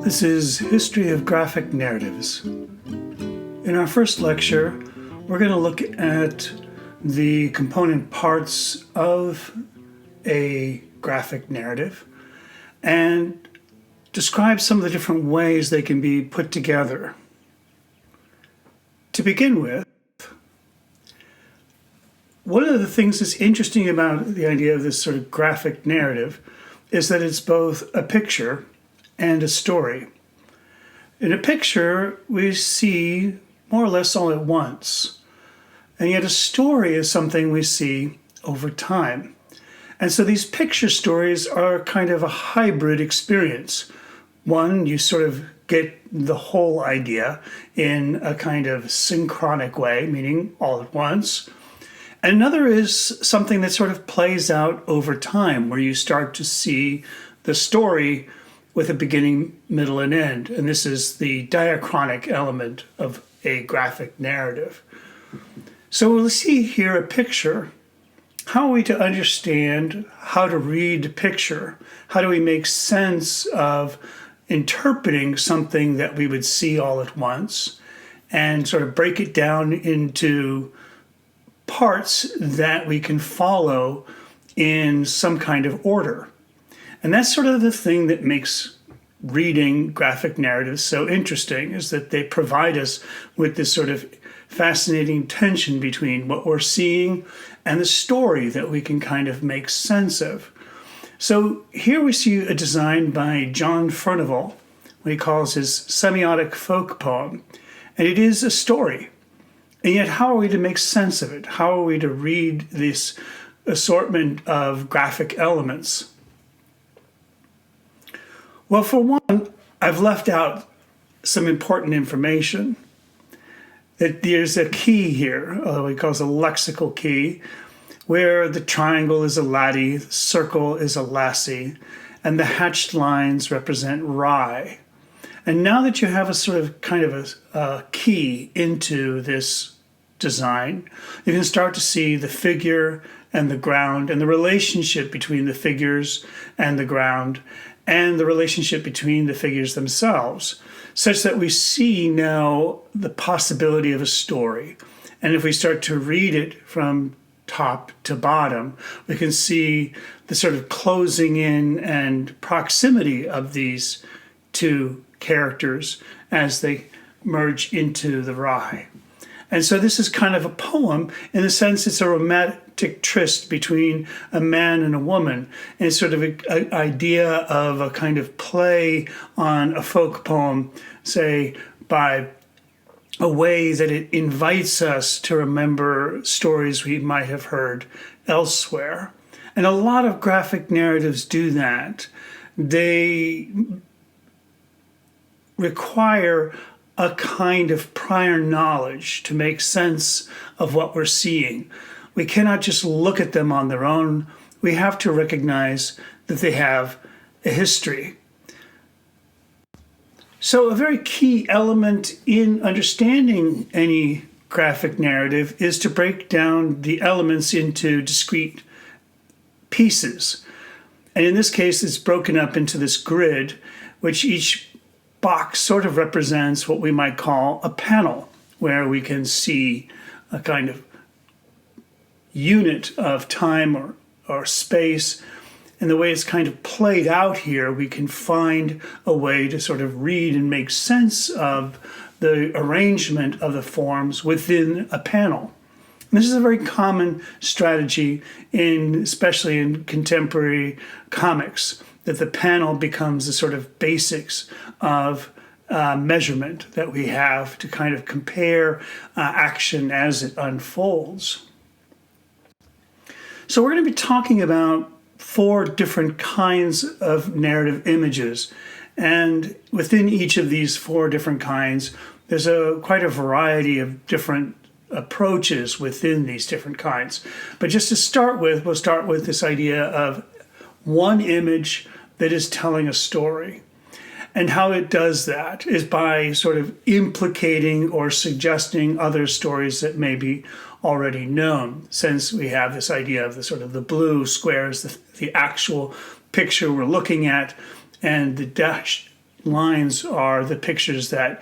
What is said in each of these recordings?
This is History of Graphic Narratives. In our first lecture, we're going to look at the component parts of a graphic narrative and describe some of the different ways they can be put together. To begin with, one of the things that's interesting about the idea of this sort of graphic narrative is that it's both a picture and a story. In a picture, we see more or less all at once, and yet a story is something we see over time. And so these picture stories are kind of a hybrid experience. One, you sort of get the whole idea in a kind of synchronic way, meaning all at once. And another is something that sort of plays out over time, where you start to see the story with a beginning, middle, and end. And this is the diachronic element of a graphic narrative. So we'll see here a picture. How are we to understand how to read a picture? How do we make sense of interpreting something that we would see all at once and sort of break it down into parts that we can follow in some kind of order? And that's sort of the thing that makes reading graphic narratives so interesting, is that they provide us with this sort of fascinating tension between what we're seeing and the story that we can kind of make sense of. So here we see a design by John Furnival, what he calls his semiotic folk poem. And it is a story. And yet, how are we to make sense of it? How are we to read this assortment of graphic elements? Well, for one, I've left out some important information. That there's a key here, he calls a lexical key, where the triangle is a laddie, the circle is a lassie, and the hatched lines represent rye. And now that you have a sort of kind of a key into this design, you can start to see the figure and the ground and the relationship between the figures and the ground and the relationship between the figures themselves, such that we see now the possibility of a story. And if we start to read it from top to bottom, we can see the sort of closing in and proximity of these two characters as they merge into the rye. And so this is kind of a poem in the sense it's a romantic tryst between a man and a woman. And it's sort of an idea of a kind of play on a folk poem, say, by a way that it invites us to remember stories we might have heard elsewhere. And a lot of graphic narratives do that. They require a kind of prior knowledge to make sense of what we're seeing. We cannot just look at them on their own. We have to recognize that they have a history. So a very key element in understanding any graphic narrative is to break down the elements into discrete pieces. And in this case, it's broken up into this grid, which each box sort of represents what we might call a panel, where we can see a kind of unit of time or space. And the way it's kind of played out here, we can find a way to sort of read and make sense of the arrangement of the forms within a panel. And this is a very common strategy, especially in contemporary comics, that the panel becomes the sort of basics of measurement that we have to kind of compare action as it unfolds. So we're going to be talking about 4 different kinds of narrative images. And within each of these 4 different kinds, there's quite a variety of different approaches within these different kinds. But just to start with, we'll start with this idea of one image that is telling a story. And how it does that is by sort of implicating or suggesting other stories that may be already known, since we have this idea of the sort of the blue squares, the actual picture we're looking at, and the lines are the pictures that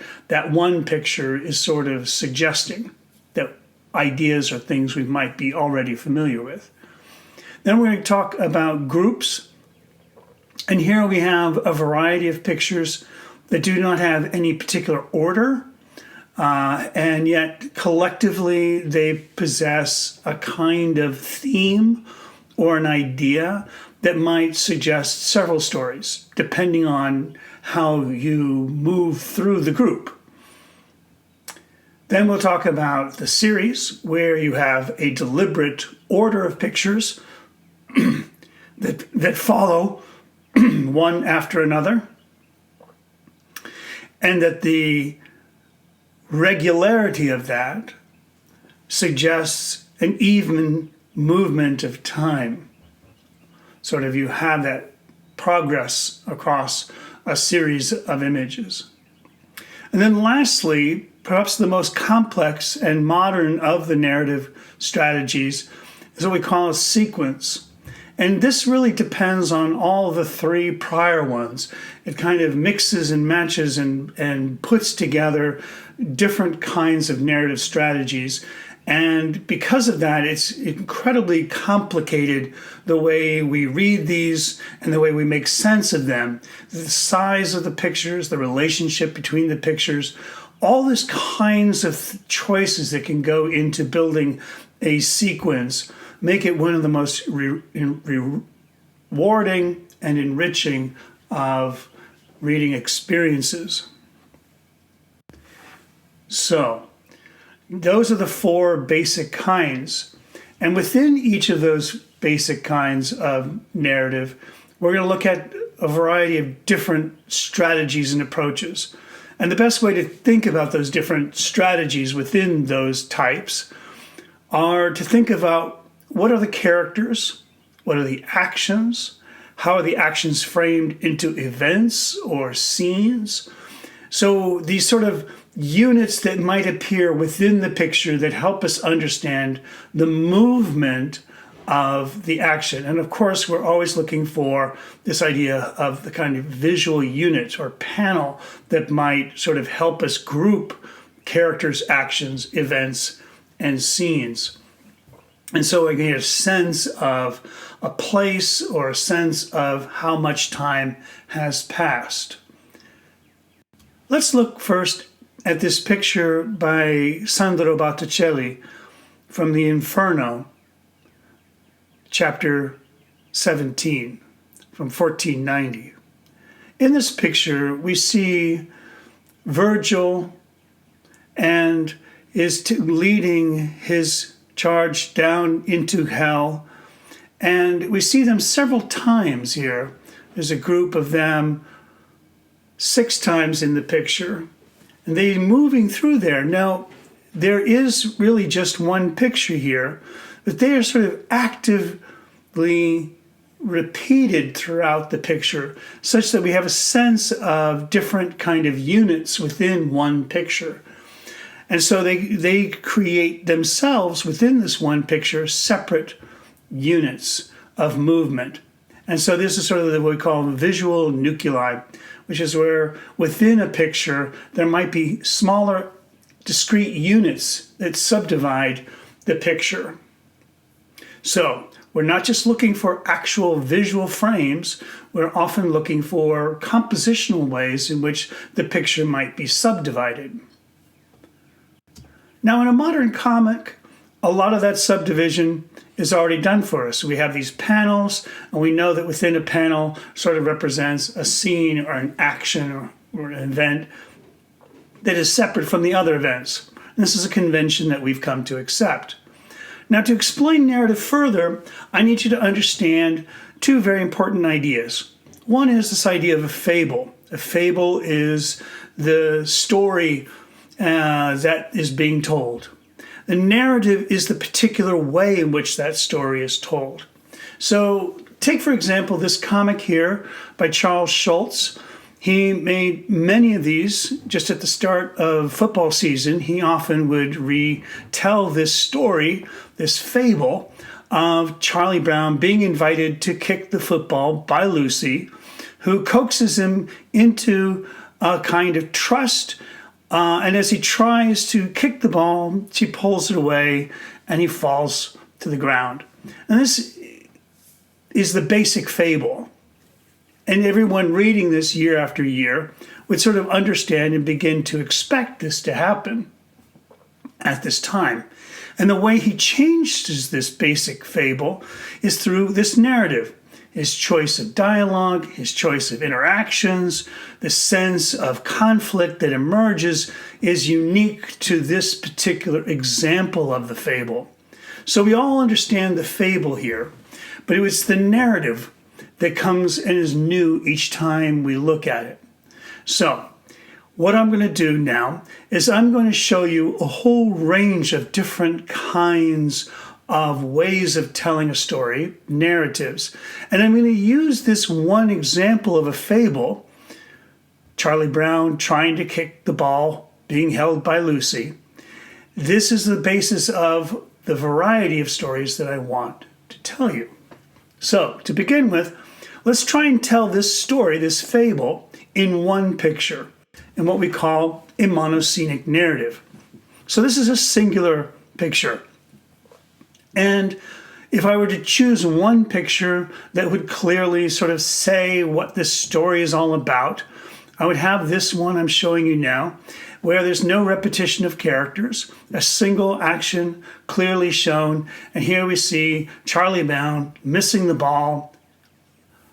one picture is sort of suggesting, that ideas or things we might be already familiar with. Then we're going to talk about groups. And here we have a variety of pictures that do not have any particular order, and yet collectively they possess a kind of theme or an idea that might suggest several stories, depending on how you move through the group. Then we'll talk about the series, where you have a deliberate order of pictures that follow one after another, and that the regularity of that suggests an even movement of time. Sort of you have that progress across a series of images. And then lastly, perhaps the most complex and modern of the narrative strategies is what we call a sequence. And this really depends on all the three prior ones. It kind of mixes and matches and puts together different kinds of narrative strategies. And because of that, it's incredibly complicated the way we read these and the way we make sense of them. The size of the pictures, the relationship between the pictures, all these kinds of choices that can go into building a sequence make it one of the most rewarding and enriching of reading experiences. So, those are the four basic kinds. And within each of those basic kinds of narrative, we're going to look at a variety of different strategies and approaches. And the best way to think about those different strategies within those types are to think about what are the characters, what are the actions, how are the actions framed into events or scenes. So these sort of units that might appear within the picture that help us understand the movement of the action. And of course, we're always looking for this idea of the kind of visual unit or panel that might sort of help us group characters, actions, events, and scenes. And so we get a sense of a place or a sense of how much time has passed. Let's look first at this picture by Sandro Botticelli from the Inferno, chapter 17, from 1490. In this picture, we see Virgil and is leading his charge down into hell. And we see them several times here. There's a group of them 6 times in the picture. And they're moving through there. Now, there is really just one picture here, but they are sort of actively repeated throughout the picture, such that we have a sense of different kind of units within one picture. And so they create themselves within this one picture separate units of movement. And so this is sort of what we call visual nuclei, which is where within a picture there might be smaller discrete units that subdivide the picture. So we're not just looking for actual visual frames, we're often looking for compositional ways in which the picture might be subdivided. Now, in a modern comic, a lot of that subdivision is already done for us. We have these panels, and we know that within a panel sort of represents a scene or an action or an event that is separate from the other events. And this is a convention that we've come to accept. Now, to explain narrative further, I need you to understand 2 very important ideas. One is this idea of a fable. A fable is the story that is being told. The narrative is the particular way in which that story is told. So take, for example, this comic here by Charles Schulz. He made many of these just at the start of football season. He often would retell this story, this fable, of Charlie Brown being invited to kick the football by Lucy, who coaxes him into a kind of trust. And as he tries to kick the ball, she pulls it away and he falls to the ground. And this is the basic fable. And everyone reading this year after year would sort of understand and begin to expect this to happen at this time. And the way he changes this basic fable is through this narrative. His choice of dialogue, his choice of interactions, the sense of conflict that emerges is unique to this particular example of the fable. So we all understand the fable here, but it was the narrative that comes and is new each time we look at it. So what I'm going to do now is I'm going to show you a whole range of different kinds of ways of telling a story, narratives. And I'm going to use this one example of a fable, Charlie Brown trying to kick the ball, being held by Lucy. This is the basis of the variety of stories that I want to tell you. So, to begin with, let's try and tell this story, this fable, in one picture, in what we call a monoscenic narrative. So this is a singular picture. And if I were to choose one picture that would clearly sort of say what this story is all about, I would have this one I'm showing you now, where there's no repetition of characters, a single action clearly shown. And here we see Charlie Brown missing the ball,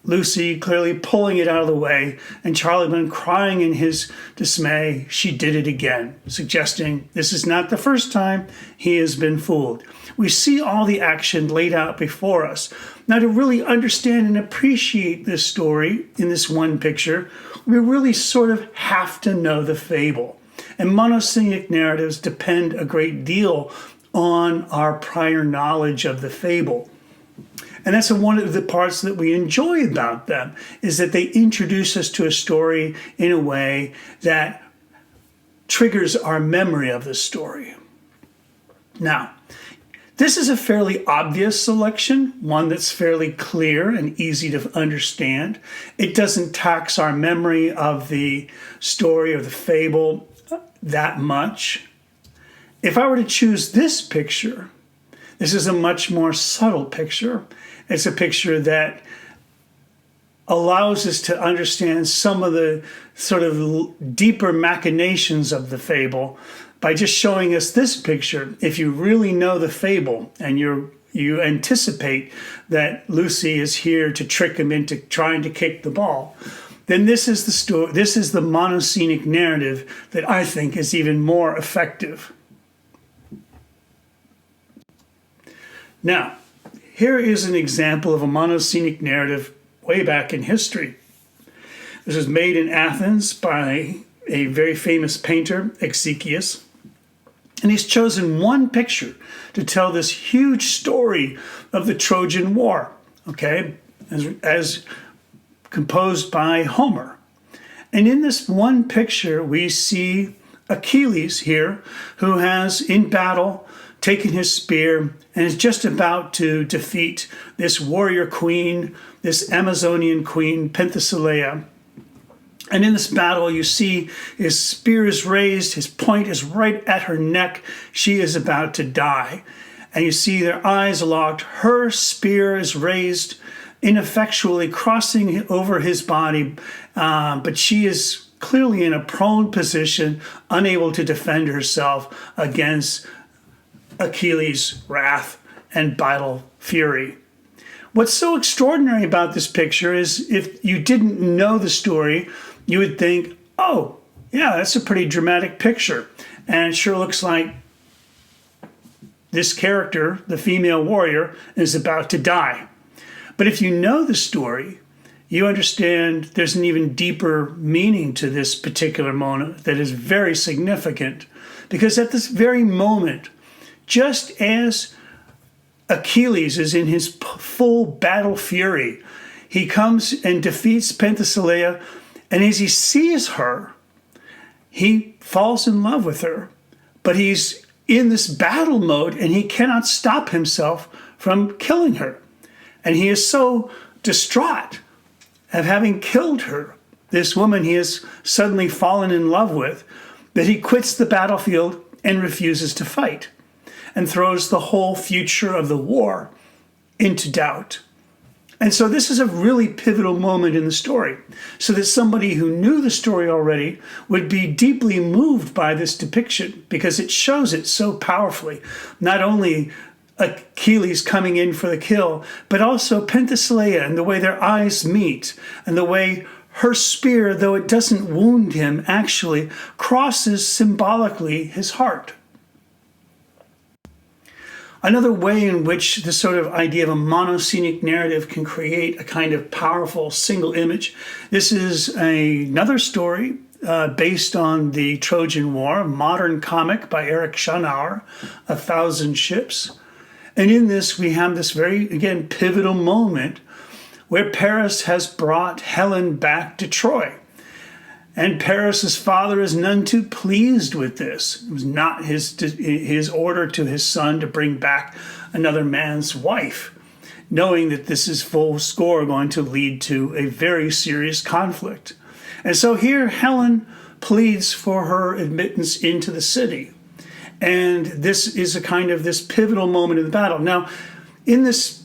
Lucy clearly pulling it out of the way, and Charlie Brown crying in his dismay, she did it again, suggesting this is not the first time he has been fooled. We see all the action laid out before us. Now, to really understand and appreciate this story in this one picture, we really sort of have to know the fable. And monoscenic narratives depend a great deal on our prior knowledge of the fable. And that's one of the parts that we enjoy about them, is that they introduce us to a story in a way that triggers our memory of the story. Now, this is a fairly obvious selection, one that's fairly clear and easy to understand. It doesn't tax our memory of the story or the fable that much. If I were to choose this picture, this is a much more subtle picture. It's a picture that allows us to understand some of the sort of deeper machinations of the fable by just showing us this picture. If you really know the fable and you anticipate that Lucy is here to trick him into trying to kick the ball, then this is the story. This is the monoscenic narrative that I think is even more effective. Now, here is an example of a monoscenic narrative way back in history. This was made in Athens by a very famous painter, Exekius. And he's chosen one picture to tell this huge story of the Trojan War, okay, as composed by Homer. And in this one picture, we see Achilles here, who has, in battle, taken his spear and is just about to defeat this warrior queen, this Amazonian queen, Penthesilea. And in this battle, you see his spear is raised, his point is right at her neck. She is about to die. And you see their eyes locked. Her spear is raised, ineffectually crossing over his body, but she is clearly in a prone position, unable to defend herself against Achilles' wrath and battle fury. What's so extraordinary about this picture is if you didn't know the story, you would think, oh, yeah, that's a pretty dramatic picture. And it sure looks like this character, the female warrior, is about to die. But if you know the story, you understand there's an even deeper meaning to this particular moment that is very significant. Because at this very moment, just as Achilles is in his full battle fury, he comes and defeats Penthesilea, and as he sees her, he falls in love with her. But he's in this battle mode, and he cannot stop himself from killing her. And he is so distraught of having killed her, this woman he has suddenly fallen in love with, that he quits the battlefield and refuses to fight, and throws the whole future of the war into doubt. And so this is a really pivotal moment in the story, so that somebody who knew the story already would be deeply moved by this depiction, because it shows it so powerfully. Not only Achilles coming in for the kill, but also Penthesilea and the way their eyes meet, and the way her spear, though it doesn't wound him, actually crosses symbolically his heart. Another way in which this sort of idea of a monoscenic narrative can create a kind of powerful single image. This is another story based on the Trojan War, a modern comic by Eric Schonauer, 1,000 Ships. And in this, we have this very, again, pivotal moment where Paris has brought Helen back to Troy. And Paris's father is none too pleased with this. It was not his order to his son to bring back another man's wife, knowing that this is full score going to lead to a very serious conflict. And so here Helen pleads for her admittance into the city. And this is a kind of this pivotal moment in the battle. Now, in this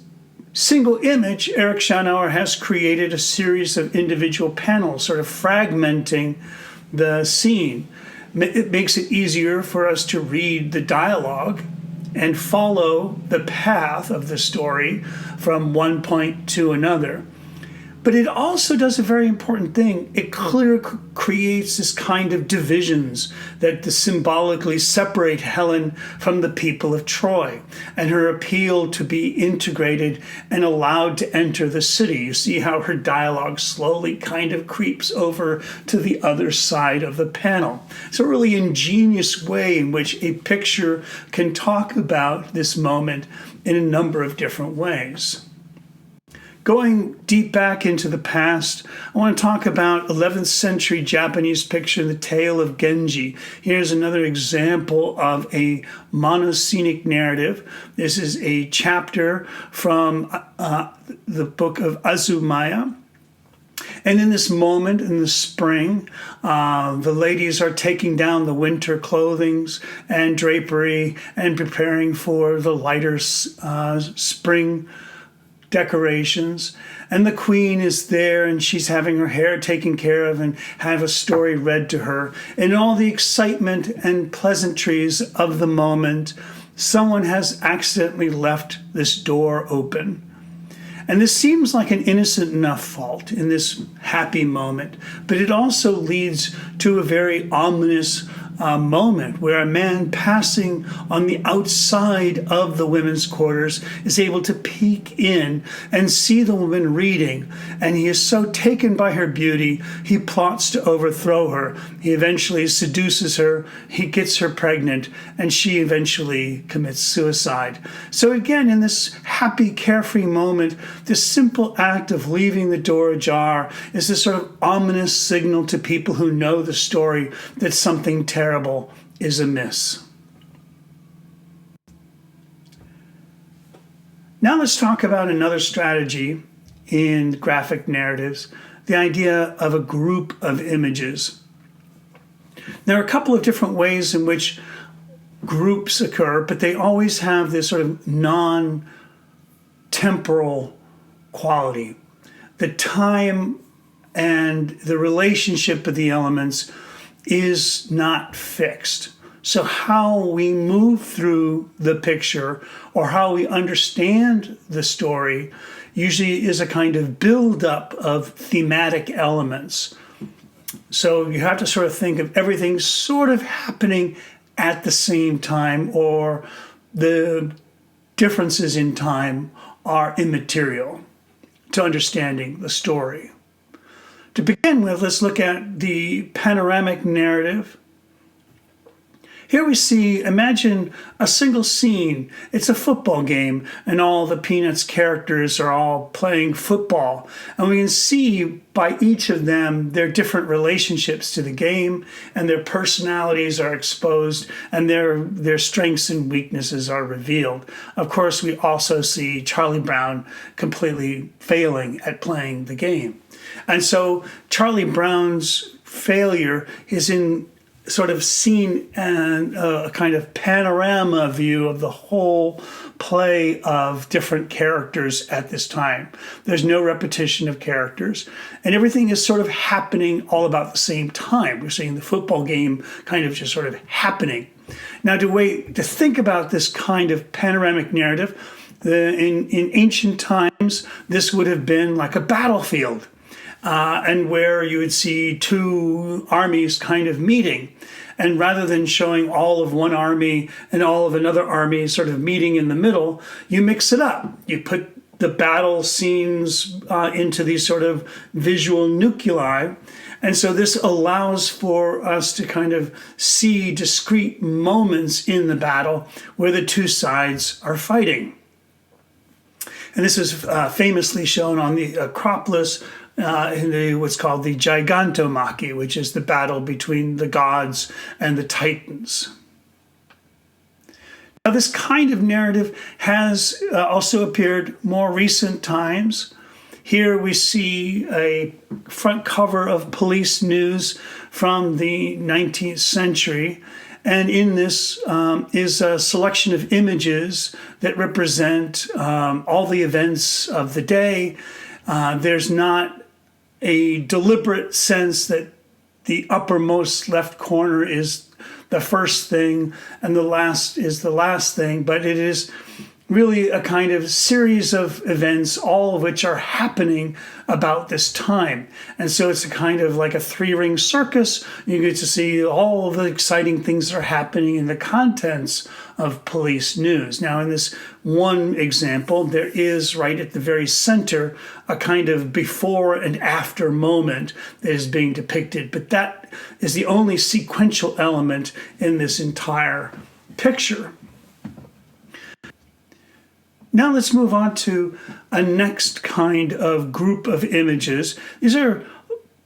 single image, Eric Schonauer has created a series of individual panels, sort of fragmenting the scene. It makes it easier for us to read the dialogue and follow the path of the story from one point to another. But it also does a very important thing. It creates this kind of divisions that symbolically separate Helen from the people of Troy, and her appeal to be integrated and allowed to enter the city. You see how her dialogue slowly kind of creeps over to the other side of the panel. It's a really ingenious way in which a picture can talk about this moment in a number of different ways. Going deep back into the past, I want to talk about 11th century Japanese picture, The Tale of Genji. Here's another example of a monoscenic narrative. This is a chapter from the book of Azumaya. And in this moment in the spring, the ladies are taking down the winter clothings and drapery and preparing for the lighter spring decorations, and the queen is there, and she's having her hair taken care of and have a story read to her. In all the excitement and pleasantries of the moment, someone has accidentally left this door open. And this seems like an innocent enough fault in this happy moment, but it also leads to a very ominous moment where a man passing on the outside of the women's quarters is able to peek in and see the woman reading. And he is so taken by her beauty, he plots to overthrow her. He eventually seduces her, he gets her pregnant, and she eventually commits suicide. So again, in this happy, carefree moment, this simple act of leaving the door ajar is this sort of ominous signal to people who know the story that something terrible is amiss. Now let's talk about another strategy in graphic narratives, the idea of a group of images. There are a couple of different ways in which groups occur, but they always have this sort of non-temporal quality. The time and the relationship of the elements is not fixed. So how we move through the picture or how we understand the story usually is a kind of buildup of thematic elements. So you have to sort of think of everything sort of happening at the same time, or the differences in time are immaterial to understanding the story. To begin with, let's look at the panoramic narrative. Here we see, imagine a single scene. It's a football game, and all the Peanuts characters are all playing football. And we can see by each of them their different relationships to the game, and their personalities are exposed, and their strengths and weaknesses are revealed. Of course, we also see Charlie Brown completely failing at playing the game. And so Charlie Brown's failure is in sort of seen and a kind of panorama view of the whole play of different characters at this time. There's no repetition of characters, and everything is sort of happening all about the same time. We're seeing the football game kind of just sort of happening. Now, to think about this kind of panoramic narrative, in ancient times, this would have been like a battlefield. And where you would see two armies kind of meeting. And rather than showing all of one army and all of another army sort of meeting in the middle, you mix it up. You put the battle scenes into these sort of visual nuclei. And so this allows for us to kind of see discrete moments in the battle where the two sides are fighting. And this is famously shown on the Acropolis in what's called the Gigantomachy, which is the battle between the gods and the Titans. Now, this kind of narrative has also appeared more recent times. Here we see a front cover of Police News from the 19th century. And in this is a selection of images that represent all the events of the day. There's not a deliberate sense that the uppermost left corner is the first thing and the last is the last thing, but it is really a kind of series of events, all of which are happening about this time. And so it's a kind of like a three-ring circus. You get to see all of the exciting things that are happening in the contents of Police News. Now, in this one example, there is right at the very center a kind of before and after moment that is being depicted, but that is the only sequential element in this entire picture. Now let's move on to a next kind of group of images. These are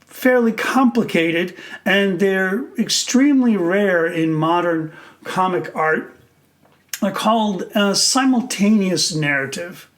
fairly complicated and they're extremely rare in modern comic art. They're called a simultaneous narrative.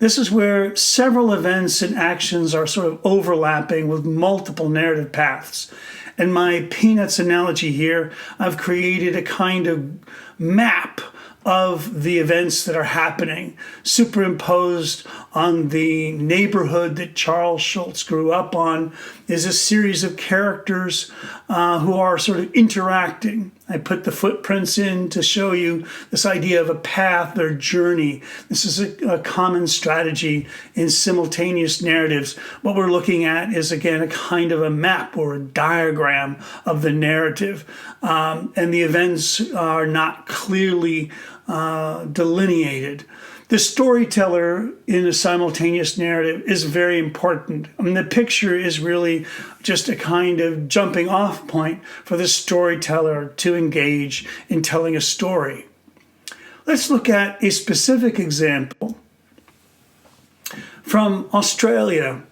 This is where several events and actions are sort of overlapping with multiple narrative paths. In my Peanuts analogy here, I've created a kind of map of the events that are happening, superimposed on the neighborhood that Charles Schulz grew up on is a series of characters who are sort of interacting. I put the footprints in to show you this idea of a path or journey. This is a common strategy in simultaneous narratives. What we're looking at is, again, a kind of a map or a diagram of the narrative. And the events are not clearly delineated. The storyteller in a simultaneous narrative is very important. I mean, the picture is really just a kind of jumping off point for the storyteller to engage in telling a story. Let's look at a specific example from Australia.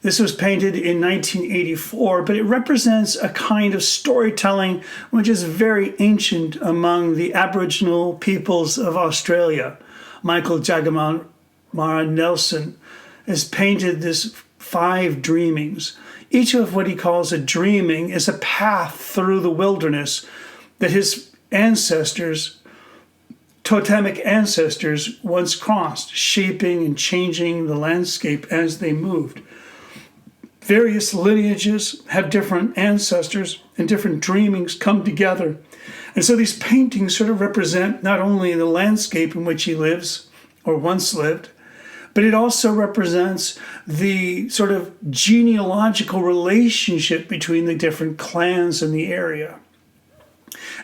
This was painted in 1984, but it represents a kind of storytelling which is very ancient among the Aboriginal peoples of Australia. Michael Jagamara Nelson has painted this 5 dreamings. Each of what he calls a dreaming is a path through the wilderness that his ancestors, totemic ancestors, once crossed, shaping and changing the landscape as they moved. Various lineages have different ancestors and different dreamings come together. And so these paintings sort of represent not only the landscape in which he lives or once lived, but it also represents the sort of genealogical relationship between the different clans in the area.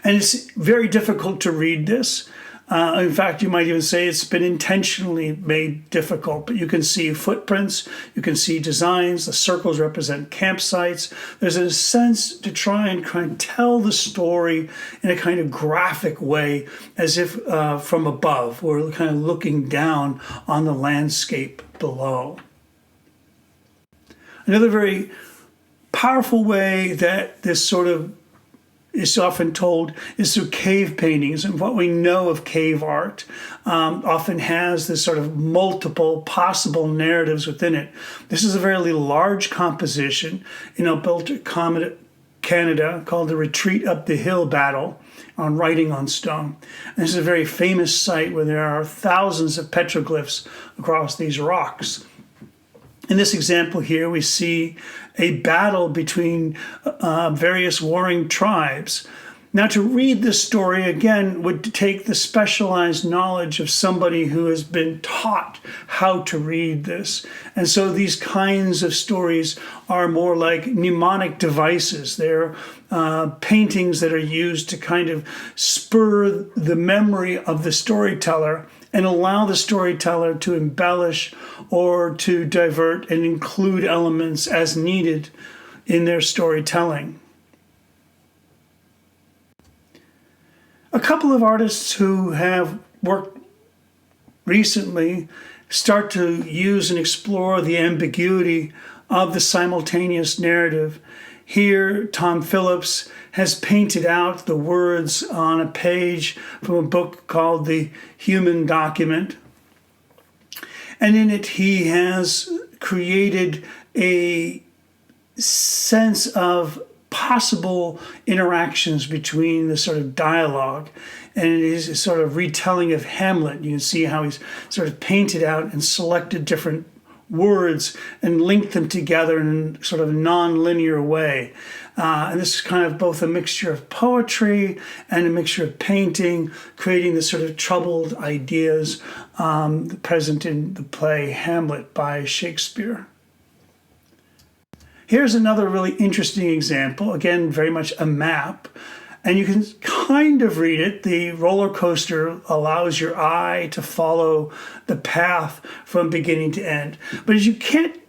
And it's very difficult to read this. In fact, you might even say it's been intentionally made difficult, but you can see footprints, you can see designs, the circles represent campsites. There's a sense to try and kind of tell the story in a kind of graphic way, as if from above, we're kind of looking down on the landscape below. Another very powerful way that this sort of is often told is through cave paintings, and what we know of cave art often has this sort of multiple possible narratives within it. This is a very large composition, built at Canada, called the Retreat Up the Hill Battle on Writing on Stone. And this is a very famous site where there are thousands of petroglyphs across these rocks. In this example here, we see a battle between various warring tribes. Now, to read this story, again, would take the specialized knowledge of somebody who has been taught how to read this. And so these kinds of stories are more like mnemonic devices. They're paintings that are used to kind of spur the memory of the storyteller and allow the storyteller to embellish or to divert and include elements as needed in their storytelling. A couple of artists who have worked recently start to use and explore the ambiguity of the simultaneous narrative. Here, Tom Phillips has painted out the words on a page from a book called The Human Document. And in it, he has created a sense of possible interactions between the sort of dialogue. And it is a sort of retelling of Hamlet. You can see how he's sort of painted out and selected different words and linked them together in sort of a non-linear way. And this is kind of both a mixture of poetry and a mixture of painting, creating this sort of troubled ideas present in the play Hamlet by Shakespeare. Here's another really interesting example, again, very much a map. And you can kind of read it. The roller coaster allows your eye to follow the path from beginning to end. But as you can't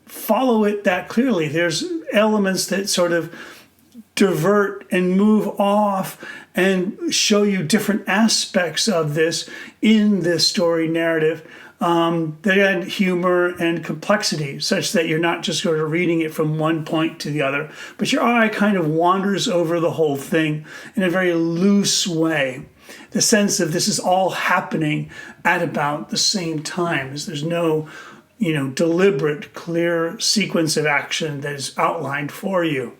follow it that clearly, there's elements that sort of divert and move off and show you different aspects of this in this story narrative. They add humor and complexity such that you're not just sort of reading it from one point to the other, but your eye kind of wanders over the whole thing in a very loose way. The sense of this is all happening at about the same time, as there's no, deliberate, clear sequence of action that is outlined for you.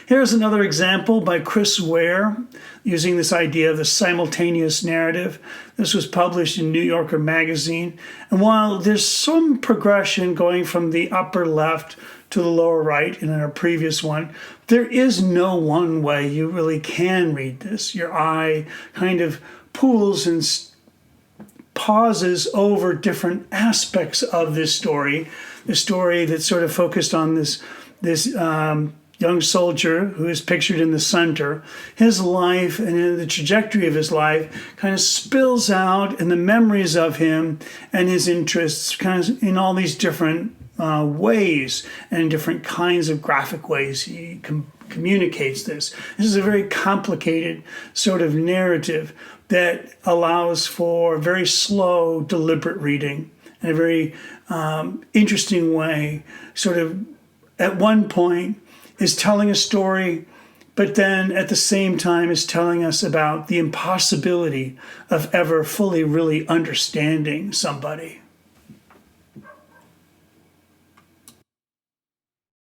Here's another example by Chris Ware, using this idea of the simultaneous narrative. This was published in New Yorker magazine. And while there's some progression going from the upper left to the lower right in our previous one, there is no one way you really can read this. Your eye kind of pools and pauses over different aspects of this story. The story that's sort of focused on this young soldier who is pictured in the center. His life and in the trajectory of his life kind of spills out in the memories of him and his interests kind of in all these different ways and different kinds of graphic ways he communicates this. This is a very complicated sort of narrative that allows for very slow, deliberate reading in a very interesting way. Sort of at one point is telling a story, but then at the same time is telling us about the impossibility of ever fully really understanding somebody.